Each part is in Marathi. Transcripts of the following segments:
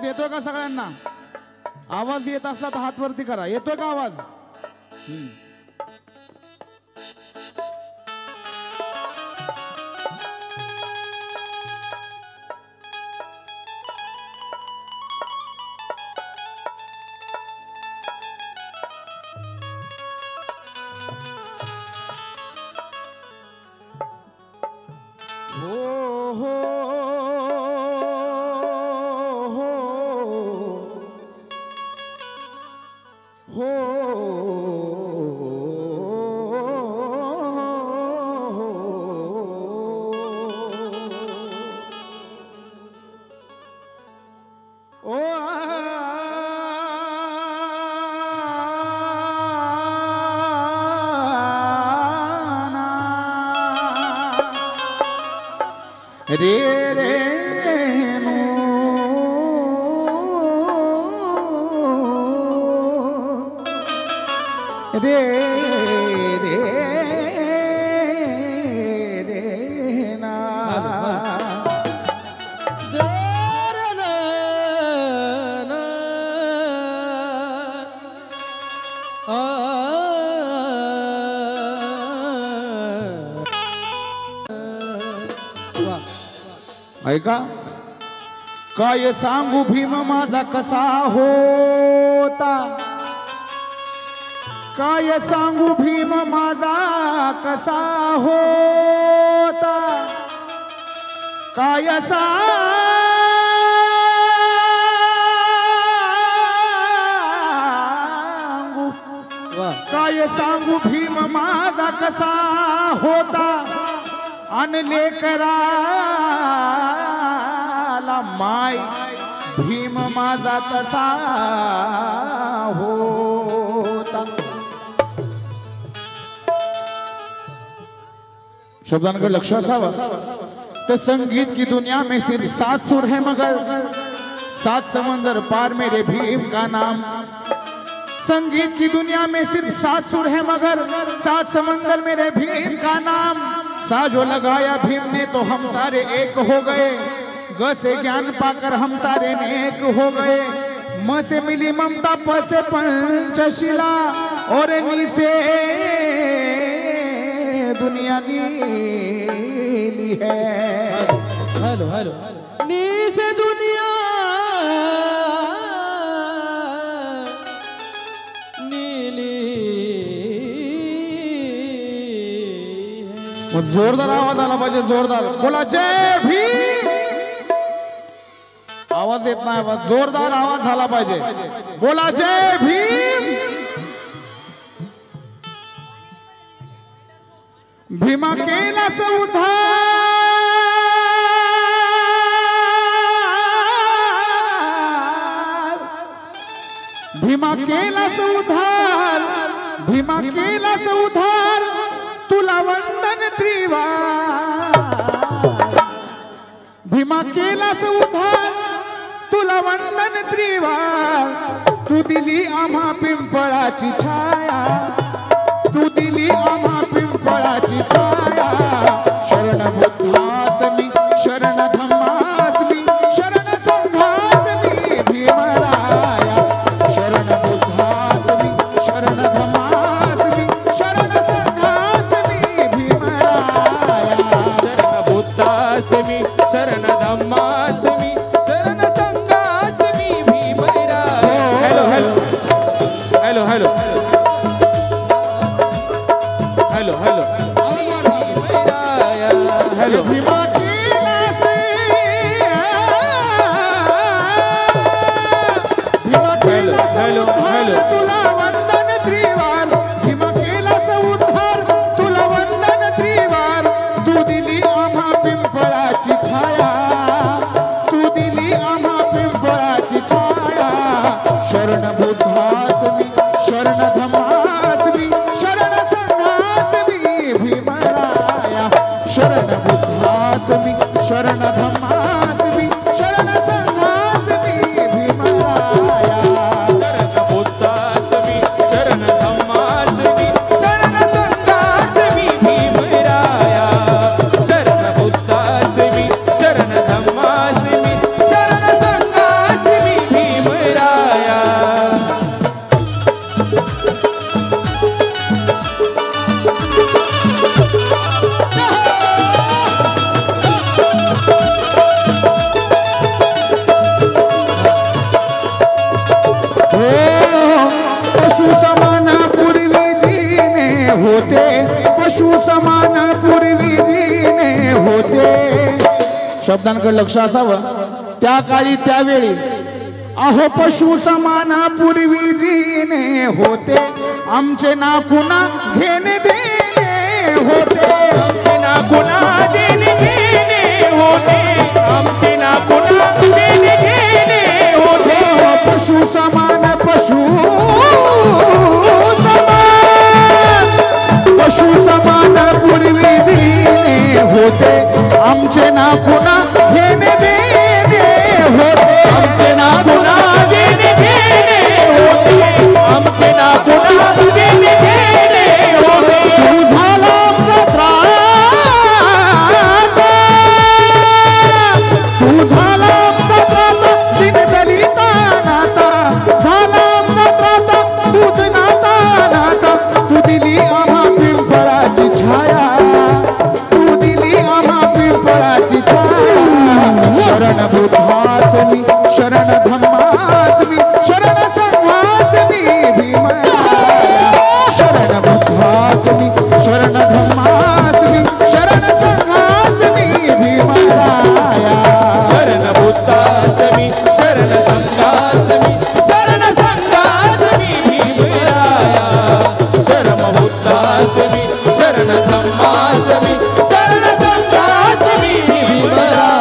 आवाज येतोय का सगळ्यांना? आवाज येत असला तर हात वरती करा. येतोय का आवाज? रे रे नो रे रे रे ना ऐका काय सांगू भीम माझा कसा होता, काय सांगू भीम माझा कसा होता, काय सांगू भीम माझा कसा होता, अन लेकराला माय भीम माझा तसा होता. शब्दांकडे लक्ष असावा. तो संगीत की दुनिया में सिर्फ 7 सुर है मगर 7 समंदर पार मेरे भीम का नाम. संगीत की दुनिया में सिर्फ 7 सुर है मगर 7 समंदर मेरे भीम का नाम. सा जो लगाया भीम ने तो हम सारे एक हो गए, ग से ज्ञान पाकर हम सारे नेक हो गए. म से मिली ममता, प से पंचशिला और नी से दुनिया नीली है. हेलो हेलो नी से दुनिया नीली. जोरदार आवाज आला पाहिजे. जोरदार बोला जय भीम. आवाज येत नाही. आवाज जोरदार आवाज झाला पाहिजे. बोला जय भीम. भीमा केला उद्धार, भीमा केला उद्धार, भीमा केला उद्धार, तुला वंदन त्रिवार. भीमा केलास उद्धार, तुला वंदन त्रिवार. तू दिली आम्हा पिंपळाची छाया, तू दिली आम्हा पिंपळाची छाया. शरण बुद्धास्मी, शरण धम्मास्मी, शरण संघास्मी भीमराया. शरण बुद्धास्मी, शरण धम्मास्मी, शरण संघास्मी भीमराया. शरण बुद्धास्मी, शरण धम्मास्मी, शरण संघास्मी भीमराया. Hello hello hello hello hello hello hello भीमा केलास, भीमा केलास उद्धार, तुला वंदन त्रिवार. भीमा केलास उद्धार, तुला वंदन त्रिवार. तू दिली आम्हा पिंपळाची छाया, तू दिली आम्हा पिंपळाची छाया. शरण बुद्धास्मी, शरण धम्मास्मी, शरण संघास्मी भीमराया. शरण बुद्धास्मी, शरण धम्मास्मी, शरण संघास्मी भीमराया. शरण बुद्धास्मी, शरण धम्मास्मी, शरण संघास्मी भीमराया. शरण बुद्धास्मी, शरण धम्मास्मी, शरण संघास्मी होते पशु समान पूर्वी जीने होते. शब्दांकडे लक्ष असावं. त्या काळी त्यावेळी अहो पशु समान पूर्वी जीने होते. आमचे ना कुणा घेणे देणे होते. आमचे ना कुणा देणे घेणे होते. आमचे ना कुणा देणे घेणे होते. पशु समान पशु समान पूर्वी जीने होते. आमचे ना कुणा घेणे देणे होते. आमचे ना कुणा देणे घेणे होते. आमचे ना कुणा देणे घेणे होते. तू झाला आमचा त्राता. तू झाला आमचा त्राता दिन दलिता नाता. झाला आमचा त्राता तूच नाता नाता. तू दिली आम्हा पिंपळाची छाया. तू दिली आम्हा पिंपळाची छाया. शरण बुद्धास्मी शरण धम्मास्मी शरण संघास्मी भीमराया. शरण बुद्धास्मी शरण धम्मास्मी शरण संघास्मी भीमराया. शरण बुद्धास्मी शरण संघास्मी शरण संघास्मी भीमराया. शरण बुद्धास्मी शरण धम्मास्मी शरण संघास्मी भीमराया.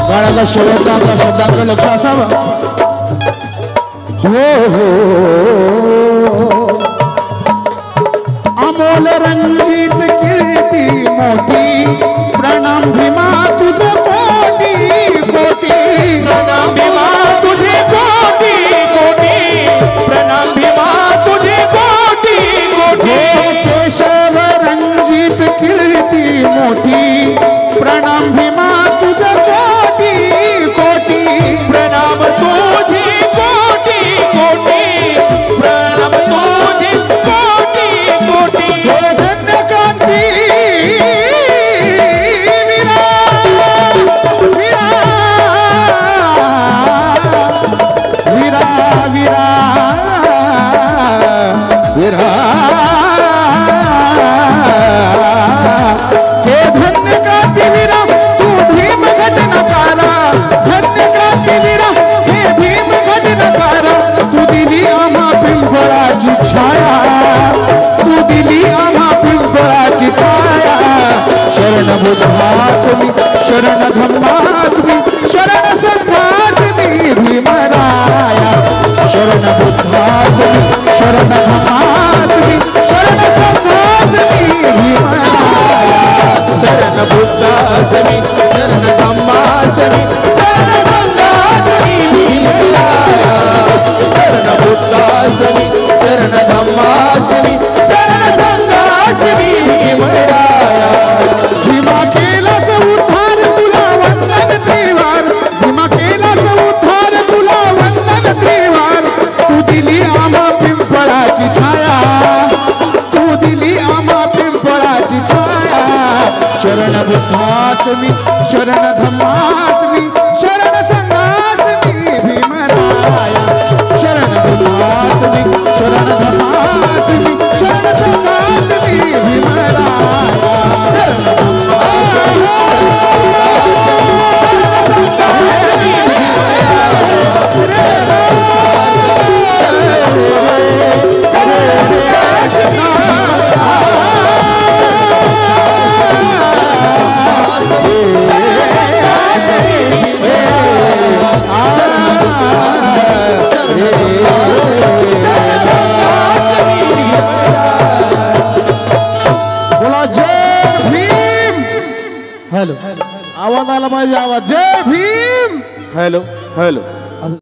गाण्याचा शेवटचा आपल्या शब्दांकडे लक्ष असावं. हो हो अमोल रंजित कीर्ती मोठी. प्रणाम भीमा तुझ कोटी कोटी. प्रणाम भीमा तुझे कोटी कोटी. प्रणाम भीमा तुझे कोटी कोटी. केशव रंजित कीर्ती मोठी. प्रणाम भीमा तुझ कोटी कोटी. प्रणाम तुझे कोटी कोटी. प्रणाम तुझे कोटी कोटी. हे धन्य क्रांती वीरा वीरा वीरा वीरा वीरा. हे धन्य क्रांती वीरा तू भीम घटनाकारा. धन्य क्रांती वीरा हे भीम घटनाकारा. तू दिली आम्हा पिंपळाची छाया. तू दिली आम्हा पिंपळाची छाया. शरण बुद्धास्मी शरण धम्मास्मी शरण संघास्मी भीमराया. शरण बुद्धास्मी शरण धम्मास्मी शरण संघास्मी भीमराया. शरण बुद्धास्मी शरण धम्मास्मी शरण संघास्मी भीमराया. शरण बुद्धास्मी शरण धम्मास्मी शरण संघास्मी भीमराया. भीमा केलास उद्धार तुला वंदन त्रिवार. भीमा केलास उद्धार तुला वंदन त्रिवार. तू दिली आम्हा पिंपळाची छाया. तू दिली आम्हा पिंपळाची छाया. शरण बुद्धास्मी शरण धम्मास्मी शरण संघास्मी भीमराया. शरण बुद्धास्मी शरण धम्मास्मी शरण संघास्मी भीमराया. शरण हॅलो आवाज आला पाहिजे. आवाज. जय भीम. Hello hello